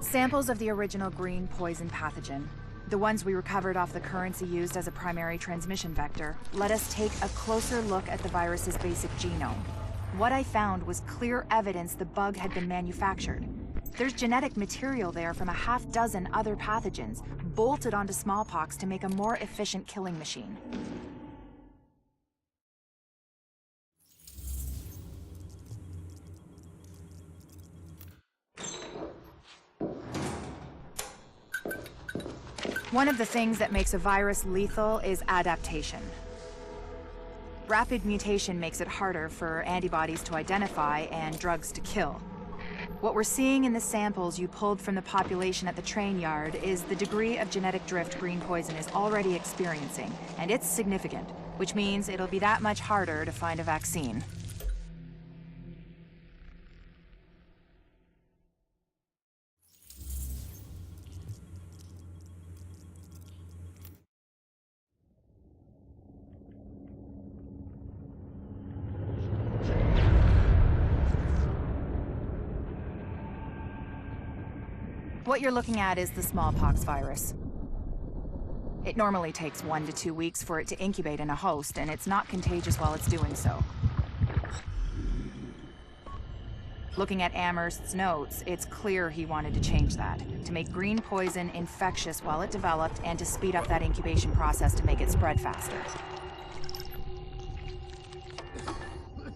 Samples of the original green poison pathogen, the ones we recovered off the Currency used as a primary transmission vector, let us take a closer look at the virus's basic genome. What I found was clear evidence the bug had been manufactured. There's genetic material there from a half-dozen other pathogens, bolted onto smallpox to make a more efficient killing machine. One of the things that makes a virus lethal is adaptation. Rapid mutation makes it harder for antibodies to identify and drugs to kill. What we're seeing in the samples you pulled from the population at the train yard is the degree of genetic drift green poison is already experiencing, and it's significant, which means it'll be that much harder to find a vaccine. What you're looking at is the smallpox virus. It normally takes 1 to 2 weeks for it to incubate in a host, and it's not contagious while it's doing so. Looking at Amherst's notes, it's clear he wanted to change that, to make green poison infectious while it developed, and to speed up that incubation process to make it spread faster.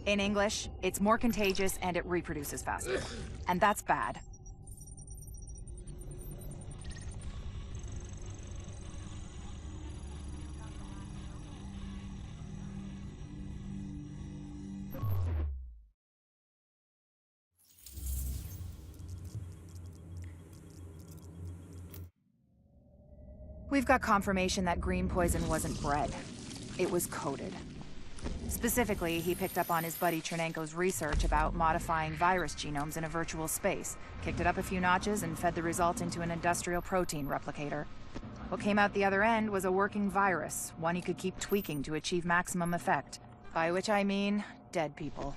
In English, it's more contagious and it reproduces faster. And that's bad. We've got confirmation that green poison wasn't bred. It was coded. Specifically, he picked up on his buddy Chernenko's research about modifying virus genomes in a virtual space, kicked it up a few notches, and fed the result into an industrial protein replicator. What came out the other end was a working virus, one he could keep tweaking to achieve maximum effect. By which I mean, dead people.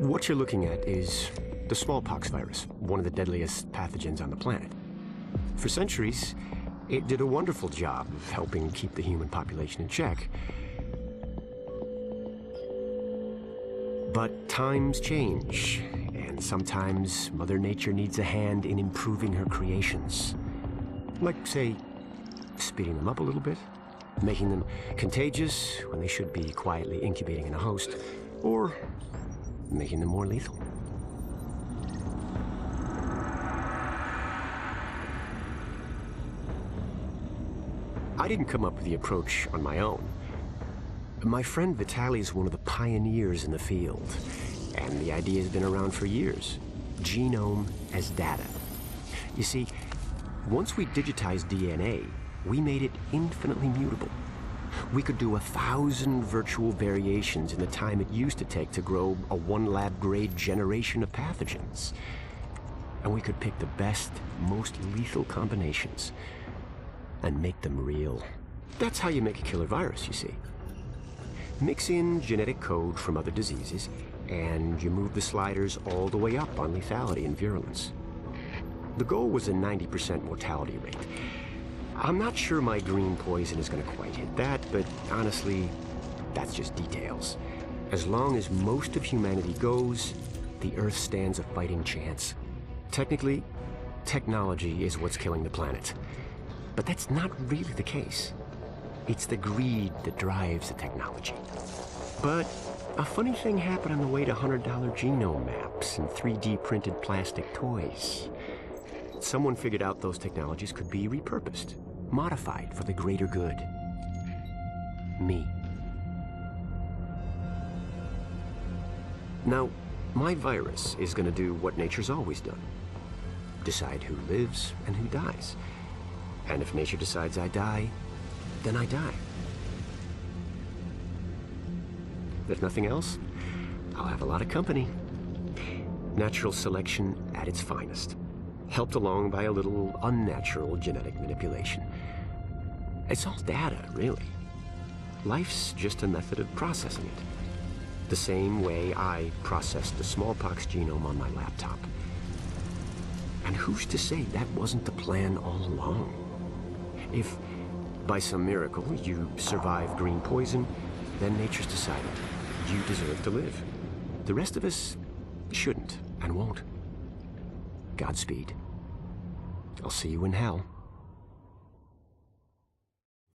What you're looking at is the smallpox virus, one of the deadliest pathogens on the planet. For centuries, it did a wonderful job of helping keep the human population in check. But times change, and sometimes Mother Nature needs a hand in improving her creations. Like, say, speeding them up a little bit, making them contagious when they should be quietly incubating in a host, or making them more lethal. I didn't come up with the approach on my own. My friend Vitaly is one of the pioneers in the field, and the idea has been around for years. Genome as data. You see, once we digitized DNA, we made it infinitely mutable. We could do 1,000 virtual variations in the time it used to take to grow a 1 lab-grade generation of pathogens. And we could pick the best, most lethal combinations and make them real. That's how you make a killer virus, you see. Mix in genetic code from other diseases, and you move the sliders all the way up on lethality and virulence. The goal was a 90% mortality rate. I'm not sure my green poison is going to quite hit that, but honestly, that's just details. As long as most of humanity goes, the Earth stands a fighting chance. Technically, technology is what's killing the planet. But that's not really the case. It's the greed that drives the technology. But a funny thing happened on the way to $100 genome maps and 3D printed plastic toys. Someone figured out those technologies could be repurposed, modified for the greater good. Me. Now, my virus is going to do what nature's always done. Decide who lives and who dies. And if nature decides I die, then I die. If nothing else, I'll have a lot of company. Natural selection at its finest. helped along by a little unnatural genetic manipulation. It's all data, really. Life's just a method of processing it. The same way I processed the smallpox genome on my laptop. And who's to say that wasn't the plan all along? If, by some miracle, you survive green poison, then nature's decided you deserve to live. The rest of us shouldn't and won't. Godspeed. I'll see you in hell.